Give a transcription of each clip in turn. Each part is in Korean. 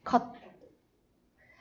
컷.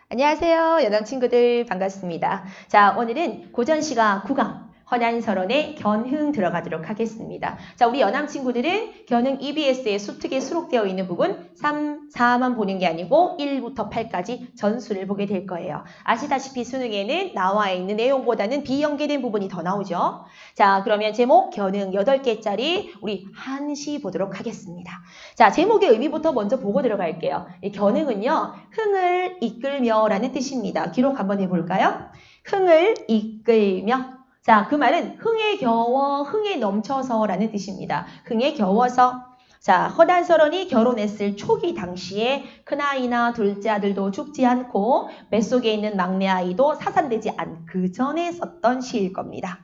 안녕하세요. 여담 친구들 반갑습니다. 자, 오늘은 고전시가 9강 허난설원의 견흥 들어가도록 하겠습니다. 자, 우리 연암 친구들은 견흥 EBS에 수특에 수록되어 있는 부분 3, 4만 보는 게 아니고 1부터 8까지 전수를 보게 될 거예요. 아시다시피 수능에는 나와 있는 내용보다는 비연계된 부분이 더 나오죠. 자, 그러면 제목 견흥 8개짜리 우리 한시 보도록 하겠습니다. 자, 제목의 의미부터 먼저 보고 들어갈게요. 이 견흥은요, 흥을 이끌며 라는 뜻입니다. 기록 한번 해볼까요? 흥을 이끌며. 자, 그 말은 흥에 겨워, 흥에 넘쳐서 라는 뜻입니다. 흥에 겨워서. 자, 허난설원이 결혼했을 초기 당시에 큰아이나 둘째 아들도 죽지 않고 뱃속에 있는 막내 아이도 사산되지 않 그 전에 썼던 시일 겁니다.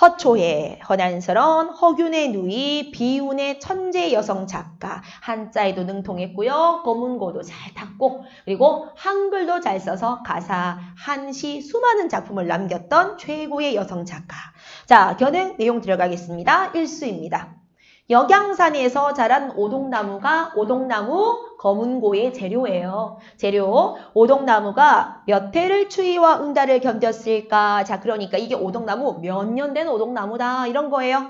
허초의 허난설원, 허균의 누이, 비운의 천재 여성 작가, 한자에도 능통했고요. 검은고도 잘 탔고, 그리고 한글도 잘 써서 가사, 한시, 수많은 작품을 남겼던 최고의 여성 작가. 자, 견흥 내용 들어가겠습니다. 1수입니다. 역양산에서 자란 오동나무가 오동나무 검은고의 재료예요. 재료, 오동나무가 몇 해를 추위와 응달을 견뎠을까? 자, 그러니까 이게 오동나무 몇 년 된 오동나무다 이런 거예요.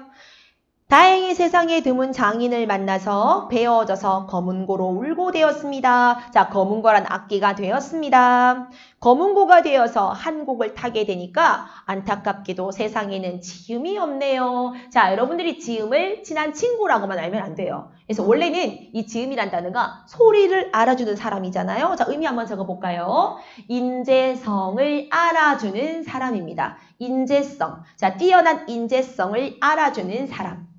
다행히 세상에 드문 장인을 만나서 배워져서 검은고로 울고 되었습니다. 자, 검은고란 악기가 되었습니다. 검은고가 되어서 한 곡을 타게 되니까 안타깝게도 세상에는 지음이 없네요. 자, 여러분들이 지음을 친한 친구라고만 알면 안 돼요. 그래서 원래는 이 지음이란 단어가 소리를 알아주는 사람이잖아요. 자, 의미 한번 적어볼까요? 인재성을 알아주는 사람입니다. 인재성. 자, 뛰어난 인재성을 알아주는 사람.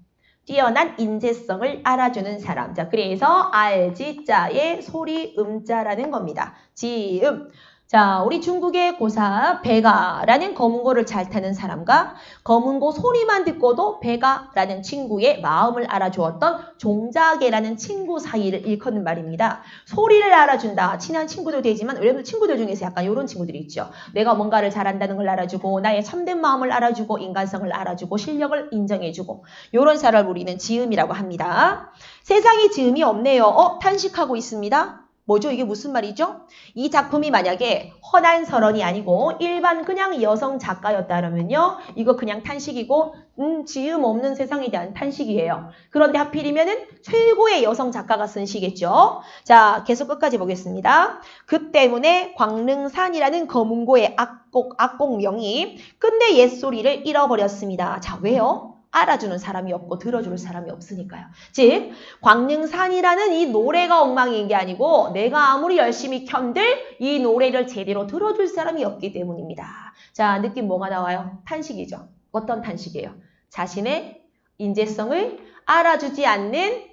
뛰어난 인재성을 알아주는 사람. 자, 그래서 알지자의 소리 음자라는 겁니다. 지음. 자, 우리 중국의 고사 배가라는 검은고를 잘 타는 사람과 검은고 소리만 듣고도 배가라는 친구의 마음을 알아주었던 종자계라는 친구 사이를 일컫는 말입니다. 소리를 알아준다. 친한 친구도 되지만 여러분 친구들 중에서 약간 이런 친구들이 있죠. 내가 뭔가를 잘한다는 걸 알아주고 나의 참된 마음을 알아주고 인간성을 알아주고 실력을 인정해주고 이런 사람을 우리는 지음이라고 합니다. 세상에 지음이 없네요. 탄식하고 있습니다. 뭐죠? 이게 무슨 말이죠? 이 작품이 만약에 허난설원이 아니고 일반 그냥 여성 작가였다면요. 이거 그냥 탄식이고 지음 없는 세상에 대한 탄식이에요. 그런데 하필이면은 최고의 여성 작가가 쓴 시겠죠. 자, 계속 끝까지 보겠습니다. 그 때문에 광릉산이라는 검은고의 악곡명이 끝내 옛소리를 잃어버렸습니다. 자, 왜요? 알아주는 사람이 없고 들어줄 사람이 없으니까요. 즉 광릉산이라는 이 노래가 엉망인 게 아니고 내가 아무리 열심히 켠들 이 노래를 제대로 들어줄 사람이 없기 때문입니다. 자, 느낌 뭐가 나와요? 탄식이죠. 어떤 탄식이에요? 자신의 인재성을 알아주지 않는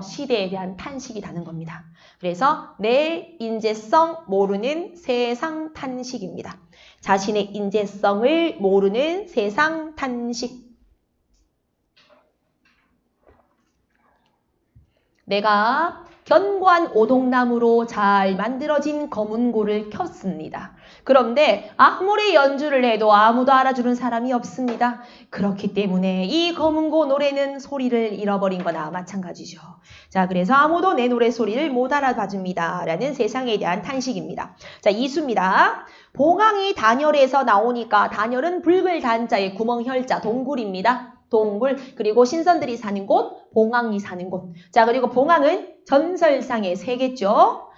시대에 대한 탄식이 나는 겁니다. 그래서 내 인재성 모르는 세상 탄식입니다. 자신의 인재성을 모르는 세상 탄식. 내가 견고한 오동나무로 잘 만들어진 검은고를 켰습니다. 그런데 아무리 연주를 해도 아무도 알아주는 사람이 없습니다. 그렇기 때문에 이 검은고 노래는 소리를 잃어버린 거나 마찬가지죠. 자, 그래서 아무도 내 노래 소리를 못 알아봐줍니다. 라는 세상에 대한 탄식입니다. 자, 이수입니다. 봉황이 단열에서 나오니까 단열은 붉을 단자에 구멍혈자 동굴입니다. 동굴, 그리고 신선들이 사는 곳, 봉황이 사는 곳. 자, 그리고 봉황은 전설상의 새겠죠.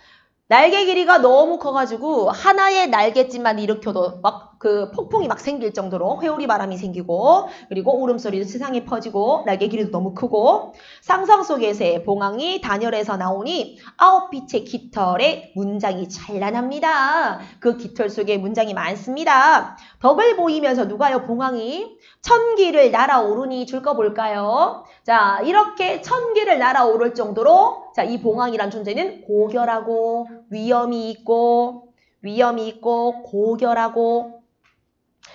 날개 길이가 너무 커가지고 하나의 날갯짓만 일으켜도 막 그 폭풍이 막 생길 정도로 회오리 바람이 생기고 그리고 울음소리도 세상에 퍼지고 날개 길이도 너무 크고 상상 속에서의 봉황이 단열에서 나오니 9빛의 깃털에 문장이 찬란합니다. 그 깃털 속에 문장이 많습니다. 덕을 보이면서 누가요? 봉황이 천기를 날아오르니 줄 거 볼까요? 자, 이렇게 천기를 날아오를 정도로 자, 이 봉황이란 존재는 고결하고 위엄이 있고 고결하고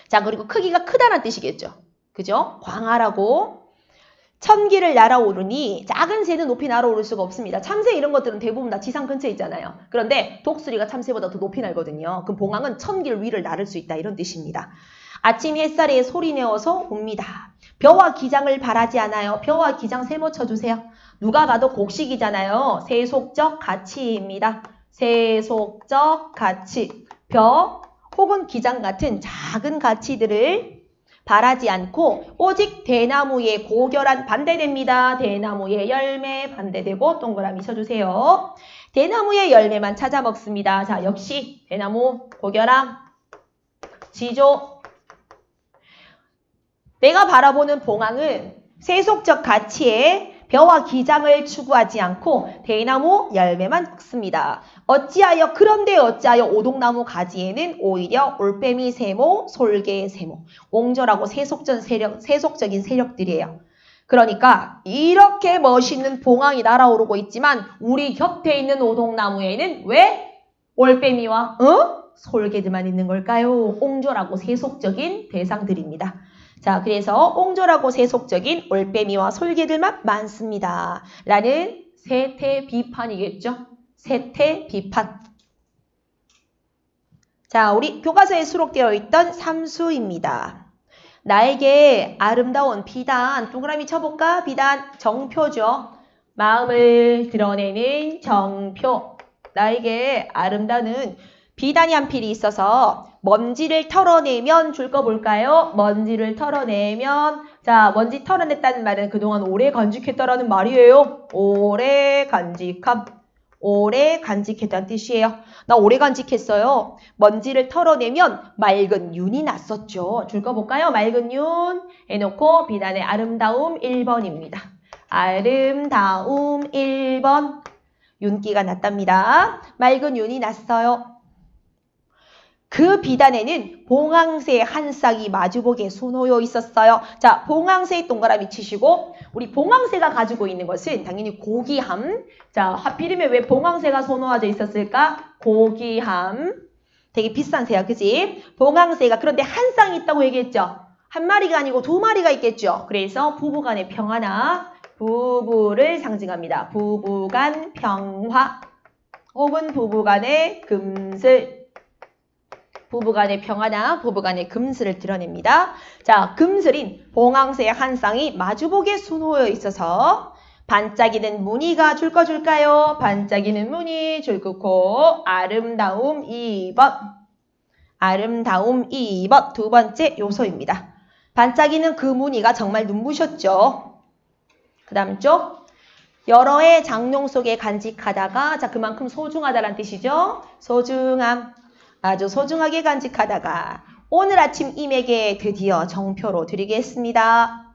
자, 그리고 크기가 크다는 뜻이겠죠. 그죠? 광활하고 천기를 날아오르니 작은 새는 높이 날아오를 수가 없습니다. 참새 이런 것들은 대부분 다 지상 근처에 있잖아요. 그런데 독수리가 참새보다 더 높이 날거든요. 그럼 봉황은 천길 위를 날을 수 있다 이런 뜻입니다. 아침 햇살에 소리내어서 옵니다. 벼와 기장을 바라지 않아요. 벼와 기장 세모 쳐주세요. 누가 봐도 곡식이잖아요. 세속적 가치입니다. 세속적 가치, 벼 혹은 기장 같은 작은 가치들을 바라지 않고 오직 대나무의 고결한 반대됩니다. 대나무의 열매 반대되고 동그라미 쳐주세요. 대나무의 열매만 찾아 먹습니다. 자, 역시 대나무 고결함, 지조. 내가 바라보는 봉황은 세속적 가치에 벼와 기장을 추구하지 않고 대나무 열매만 먹습니다. 그런데 어찌하여 오동나무 가지에는 오히려 올빼미 세모, 솔개 세모, 옹졸하고 세속적인 세력들이에요. 그러니까 이렇게 멋있는 봉황이 날아오르고 있지만 우리 곁에 있는 오동나무에는 왜 올빼미와 솔개들만 있는 걸까요? 옹졸하고 세속적인 대상들입니다. 자, 그래서 옹졸하고 세속적인 올빼미와 솔개들만 많습니다. 라는 세태 비판이겠죠? 세태 비판. 자, 우리 교과서에 수록되어 있던 삼수입니다. 나에게 아름다운 비단, 동그라미 쳐볼까? 비단, 정표죠. 마음을 드러내는 정표. 나에게 아름다운 비단이 한 필이 있어서 먼지를 털어내면 줄 거 볼까요? 먼지를 털어내면, 자, 먼지 털어냈다는 말은 그동안 오래 간직했다라는 말이에요. 오래 간직함. 오래 간직했다는 뜻이에요. 나 오래 간직했어요. 먼지를 털어내면 맑은 윤이 났었죠. 줄 거 볼까요? 맑은 윤 해놓고 비단의 아름다움 1번입니다. 아름다움 1번. 윤기가 났답니다. 맑은 윤이 났어요. 그 비단에는 봉황새 한 쌍이 마주보게 수놓여 있었어요. 자, 봉황새 동그라미 치시고 우리 봉황새가 가지고 있는 것은 당연히 고귀함. 자, 하필이면 왜 봉황새가 수놓아져 있었을까? 고귀함. 되게 비싼 새야, 그지? 봉황새가 그런데 한 쌍이 있다고 얘기했죠. 한 마리가 아니고 두 마리가 있겠죠. 그래서 부부간의 평화나 부부를 상징합니다. 부부간 평화 혹은 부부간의 금슬. 부부간의 평화나 부부간의 금슬을 드러냅니다. 자, 금슬인 봉황새 한 쌍이 마주보게 수놓여 있어서 반짝이는 무늬가 줄 거 줄까요? 반짝이는 무늬 줄 긋고 아름다움 2번. 아름다움 2번 두 번째 요소입니다. 반짝이는 그 무늬가 정말 눈부셨죠. 그 다음 쪽. 여러 해 장롱 속에 간직하다가 자 그만큼 소중하다는 뜻이죠. 소중함. 아주 소중하게 간직하다가 오늘 아침 임에게 드디어 정표로 드리겠습니다.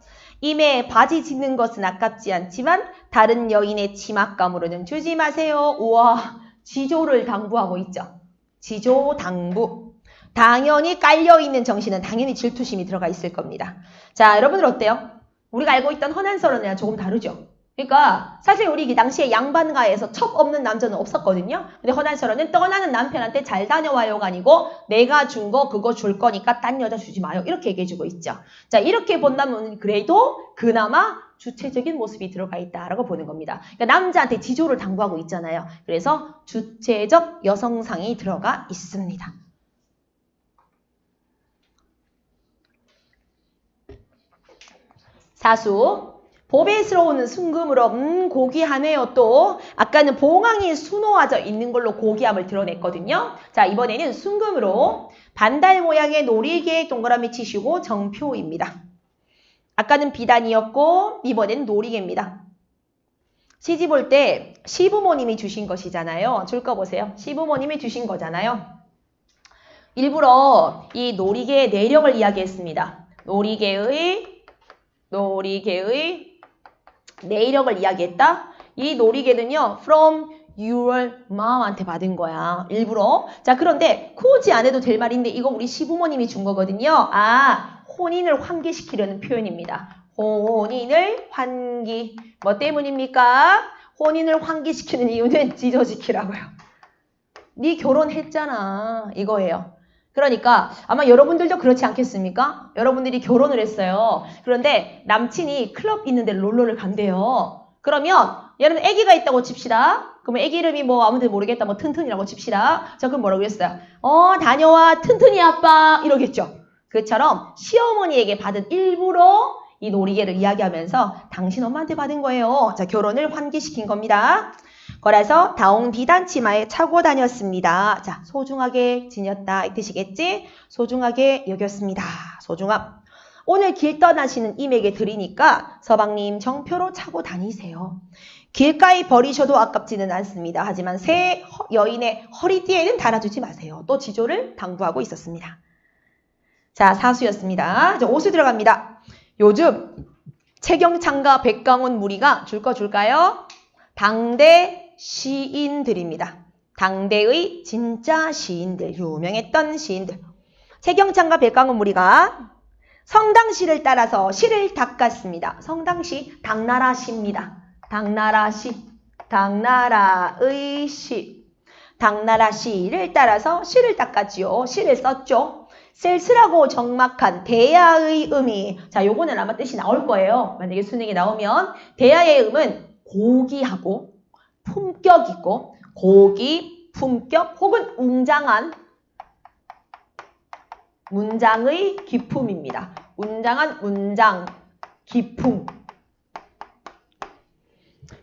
임에 바지 짓는 것은 아깝지 않지만 다른 여인의 치맛감으로는 주지 마세요. 우와, 지조를 당부하고 있죠. 지조 당부. 당연히 깔려있는 정신은 당연히 질투심이 들어가 있을 겁니다. 자, 여러분들 어때요? 우리가 알고 있던 헌안설원이랑 조금 다르죠? 그러니까 사실 우리 그 당시에 양반가에서 척 없는 남자는 없었거든요. 근데 헌안설원은 떠나는 남편한테 잘 다녀와요가 아니고 내가 준 거 그거 줄 거니까 딴 여자 주지 마요. 이렇게 얘기해주고 있죠. 자, 이렇게 본다면 그래도 그나마 주체적인 모습이 들어가 있다라고 보는 겁니다. 그러니까 남자한테 지조를 당부하고 있잖아요. 그래서 주체적 여성상이 들어가 있습니다. 사수. 보배스러운 순금으로 고귀하네요. 또 아까는 봉황이 수놓아져 있는 걸로 고귀함을 드러냈거든요. 자, 이번에는 순금으로 반달 모양의 놀이개 동그라미 치시고 정표입니다. 아까는 비단이었고 이번에는 놀이개입니다. 시집 올 때 시부모님이 주신 것이잖아요. 줄 거 보세요. 시부모님이 주신 거잖아요. 일부러 이 놀이개의 내력을 이야기했습니다. 놀이개의 내력을 이야기했다. 이 놀이개는요. From your mom한테 받은 거야. 일부러. 자, 그런데 굳이 안 해도 될 말인데 이거 우리 시부모님이 준 거거든요. 아, 혼인을 환기시키려는 표현입니다. 혼인을 환기. 뭐 때문입니까? 혼인을 환기시키는 이유는 지조지키라고요. 네 결혼했잖아. 이거예요. 그러니까 아마 여러분들도 그렇지 않겠습니까? 여러분들이 결혼을 했어요. 그런데 남친이 클럽 있는 데 놀러를 간대요. 그러면 얘는 아기가 있다고 칩시다. 그러면 아기 이름이 뭐 아무도 모르겠다. 뭐 튼튼이라고 칩시다. 자, 그럼 뭐라고 했어요? 다녀와 튼튼이 아빠 이러겠죠. 그처럼 시어머니에게 받은 일부러 이 놀이개를 이야기하면서 당신 엄마한테 받은 거예요. 자, 결혼을 환기시킨 겁니다. 거라서 다운 비단 치마에 차고 다녔습니다. 자, 소중하게 지녔다 이 뜻이겠지? 소중하게 여겼습니다. 소중함. 오늘 길 떠나시는 임에게 드리니까 서방님 정표로 차고 다니세요. 길가에 버리셔도 아깝지는 않습니다. 하지만 새 여인의 허리띠에는 달아주지 마세요. 또 지조를 당부하고 있었습니다. 자, 사수였습니다. 이제 오수 들어갑니다. 요즘 최경창과 백강원 무리가 줄 거 줄까요? 당대 시인들입니다. 당대의 진짜 시인들, 유명했던 시인들. 최경창과 백강원 무리가 성당시를 따라서 시를 닦았습니다. 성당시, 당나라 시입니다. 당나라 시, 당나라의 시. 당나라 시를 따라서 시를 닦았지요. 시를 썼죠. 쓸쓸하고 적막한 대야의 음이, 자, 요거는 아마 뜻이 나올 거예요. 만약에 수능에 나오면 대야의 음은 고귀하고 품격 있고, 고귀, 품격 혹은 웅장한 문장의 기품입니다. 웅장한 문장, 기품.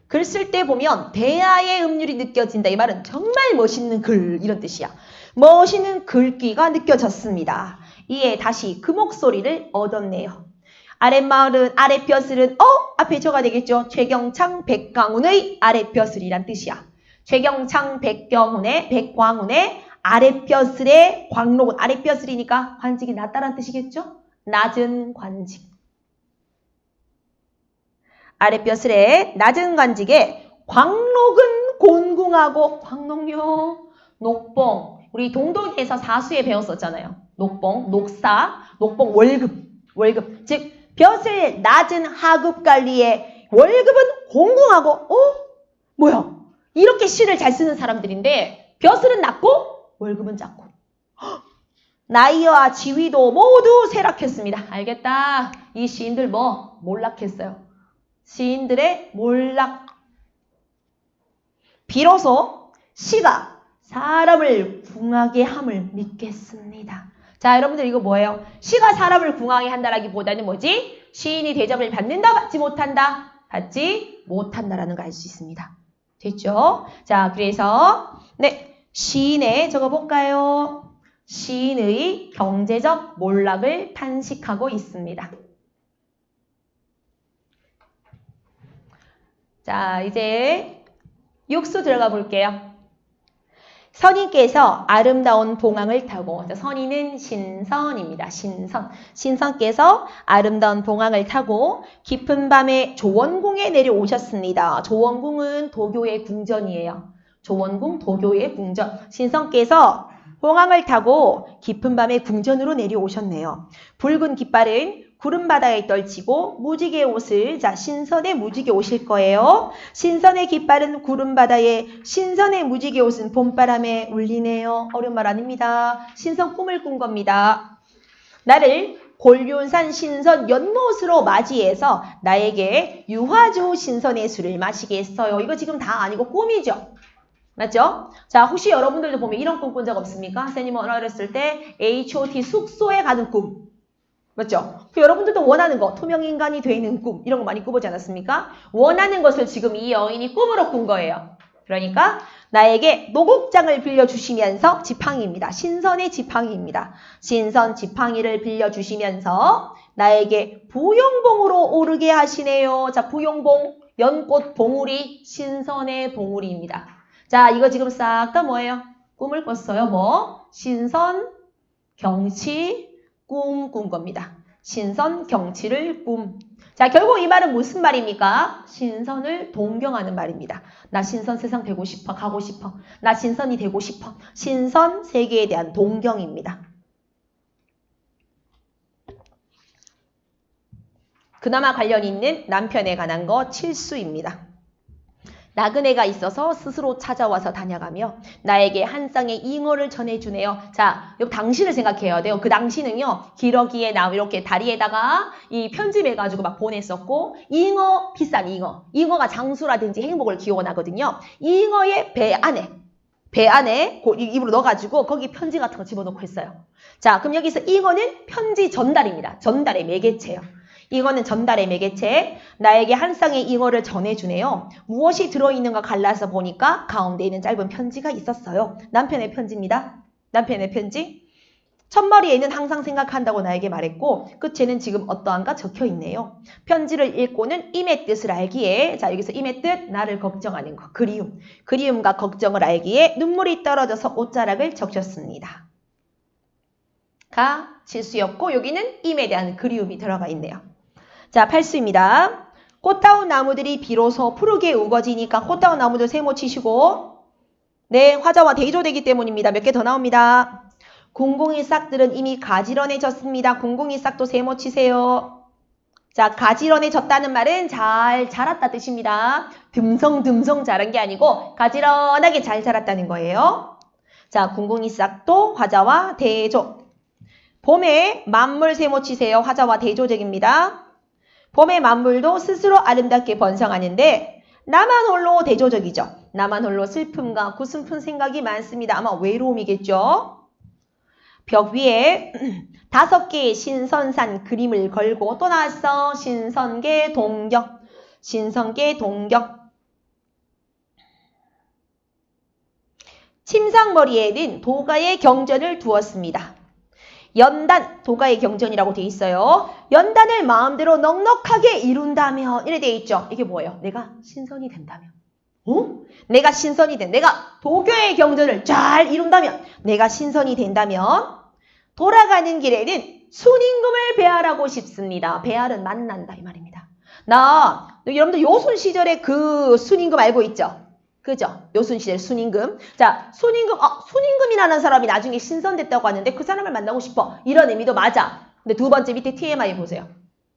글 쓸 때 보면 대야의 음률이 느껴진다. 이 말은 정말 멋있는 글, 이런 뜻이야. 멋있는 글귀가 느껴졌습니다. 이에 다시 그 목소리를 얻었네요. 아랫마을은, 아랫벼슬은, 앞에 저가 되겠죠. 최경창, 백광운의 아랫벼슬이란 뜻이야. 최경창, 백광운의 아랫벼슬의 광록은, 아랫벼슬이니까 관직이 낮다란 뜻이겠죠? 낮은 관직. 아랫벼슬의 낮은 관직에 광록은 곤궁하고, 광록요, 녹봉. 우리 동독에서 사수에 배웠었잖아요. 녹봉, 녹사, 녹봉 월급. 즉, 벼슬 낮은 하급 관리에 월급은 공공하고, 뭐야? 이렇게 시를 잘 쓰는 사람들인데, 벼슬은 낮고, 월급은 작고. 나이와 지위도 모두 쇠락했습니다. 알겠다. 이 시인들 몰락했어요. 시인들의 몰락. 비로소 시가 사람을 궁하게 함을 믿겠습니다. 자, 여러분들 이거 뭐예요? 시가 사람을 궁하게 한다라기보다는 뭐지? 시인이 대접을 받는다, 받지 못한다? 받지 못한다라는 걸 알 수 있습니다. 됐죠? 자, 그래서 시인의 적어볼까요? 시인의 경제적 몰락을 탄식하고 있습니다. 자, 이제 6수 들어가 볼게요. 선인께서 아름다운 봉황을 타고, 선인은 신선입니다. 신선께서 아름다운 봉황을 타고 깊은 밤에 조원궁에 내려오셨습니다. 조원궁은 도교의 궁전이에요. 조원궁, 도교의 궁전. 신선께서 봉황을 타고 깊은 밤에 궁전으로 내려오셨네요. 붉은 깃발은 구름바다에 떨치고 무지개 옷을, 자, 신선의 무지개 옷일 거예요. 신선의 깃발은 구름바다에, 신선의 무지개 옷은 봄바람에 울리네요. 어려운 말 아닙니다. 신선 꿈을 꾼 겁니다. 나를 곤륜산 신선 연못으로 맞이해서 나에게 유화주 신선의 술을 마시게 했어요. 이거 지금 다 아니고 꿈이죠. 맞죠? 자, 혹시 여러분들도 보면 이런 꿈 꾼 적 없습니까? 선생님은 어렸을 때 H.O.T 숙소에 가는 꿈. 맞죠? 여러분들도 원하는 거, 투명인간이 되는 꿈, 이런 거 많이 꾸보지 않았습니까? 원하는 것을 지금 이 여인이 꿈으로 꾼 거예요. 그러니까 나에게 노곡장을 빌려주시면서, 지팡이입니다. 신선의 지팡이입니다. 신선 지팡이를 빌려주시면서 나에게 부용봉으로 오르게 하시네요. 자, 부용봉, 연꽃 봉우리, 신선의 봉우리입니다. 자, 이거 지금 싹 다 뭐예요? 꿈을 꿨어요. 신선, 경치, 꿈 꾼 겁니다. 신선, 경치를 꿈. 자, 결국 이 말은 무슨 말입니까? 신선을 동경하는 말입니다. 나 신선 세상 되고 싶어, 가고 싶어. 나 신선이 되고 싶어. 신선 세계에 대한 동경입니다. 그나마 관련 있는 남편에 관한 거 7수입니다. 나그네가 있어서 스스로 찾아와서 다녀가며 나에게 한 쌍의 잉어를 전해주네요. 자, 여기 당신을 생각해야 돼요. 그 당신은요, 기러기에 이렇게 다리에다가 이 편집해가지고 막 보냈었고, 잉어, 비싼 잉어. 잉어가 장수라든지 행복을 기원하거든요. 잉어의 배 안에 입으로 넣어가지고 거기 편지 같은 거 집어넣고 했어요. 자, 그럼 여기서 잉어는 편지 전달입니다. 전달의 매개체예요. 이거는 전달의 매개체. 나에게 한 쌍의 잉어를 전해주네요. 무엇이 들어있는가 갈라서 보니까 가운데 있는 짧은 편지가 있었어요. 남편의 편지입니다. 남편의 편지. 첫머리에는 항상 생각한다고 나에게 말했고 끝에는 지금 어떠한가 적혀있네요. 편지를 읽고는 임의 뜻을 알기에 자 여기서 임의 뜻 나를 걱정하는 거 그리움. 그리움과 걱정을 알기에 눈물이 떨어져서 옷자락을 적셨습니다. 가 실수였고 여기는 임에 대한 그리움이 들어가 있네요. 자 8수입니다. 꽃다운 나무들이 비로소 푸르게 우거지니까 꽃다운 나무들 세모 치시고 네 화자와 대조되기 때문입니다. 몇 개 더 나옵니다. 궁궁이 싹들은 이미 가지런해졌습니다. 궁궁이 싹도 세모 치세요. 자, 가지런해졌다는 말은 잘 자랐다 뜻입니다. 듬성듬성 자란 게 아니고 가지런하게 잘 자랐다는 거예요. 자, 궁궁이 싹도 화자와 대조. 봄에 만물 세모 치세요. 화자와 대조적입니다. 봄의 만물도 스스로 아름답게 번성하는데 나만 홀로 대조적이죠. 나만 홀로 슬픔과 구슬픈 생각이 많습니다. 아마 외로움이겠죠. 벽 위에 5개의 신선산 그림을 걸고 또 나왔어. 신선계 동격. 신선계 동격. 침상머리에는 도가의 경전을 두었습니다. 연단, 도가의 경전이라고 돼 있어요. 연단을 마음대로 넉넉하게 이룬다면 이래 돼 있죠. 이게 뭐예요? 내가 신선이 된다면. 내가 신선이 내가 도교의 경전을 잘 이룬다면, 내가 신선이 된다면 돌아가는 길에는 순임금을 배알하고 싶습니다. 배알은 만난다 이 말입니다. 여러분들 요순 시절에 그 순임금 알고 있죠? 그죠? 요순 시절 순임금. 자, 순임금이라는 사람이 나중에 신선됐다고 하는데 그 사람을 만나고 싶어. 이런 의미도 맞아. 근데 두 번째 밑에 TMI 보세요.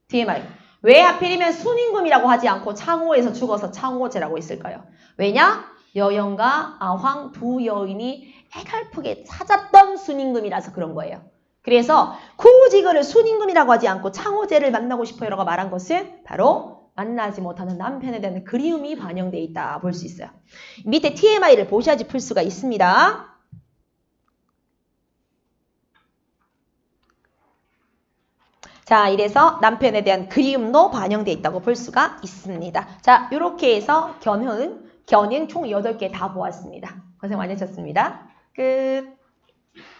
TMI. 왜 하필이면 순임금이라고 하지 않고 창호에서 죽어서 창호제라고 했을까요? 왜냐? 여영과 아황 두 여인이 애갈프게 찾았던 순임금이라서 그런 거예요. 그래서 굳이 그를 순임금이라고 하지 않고 창호제를 만나고 싶어요라고 말한 것은 바로 만나지 못하는 남편에 대한 그리움이 반영되어 있다 볼 수 있어요. 밑에 TMI를 보셔야지 풀 수가 있습니다. 자, 이래서 남편에 대한 그리움도 반영되어 있다고 볼 수가 있습니다. 자, 이렇게 해서 견행 총 8개 다 보았습니다. 고생 많으셨습니다. 끝.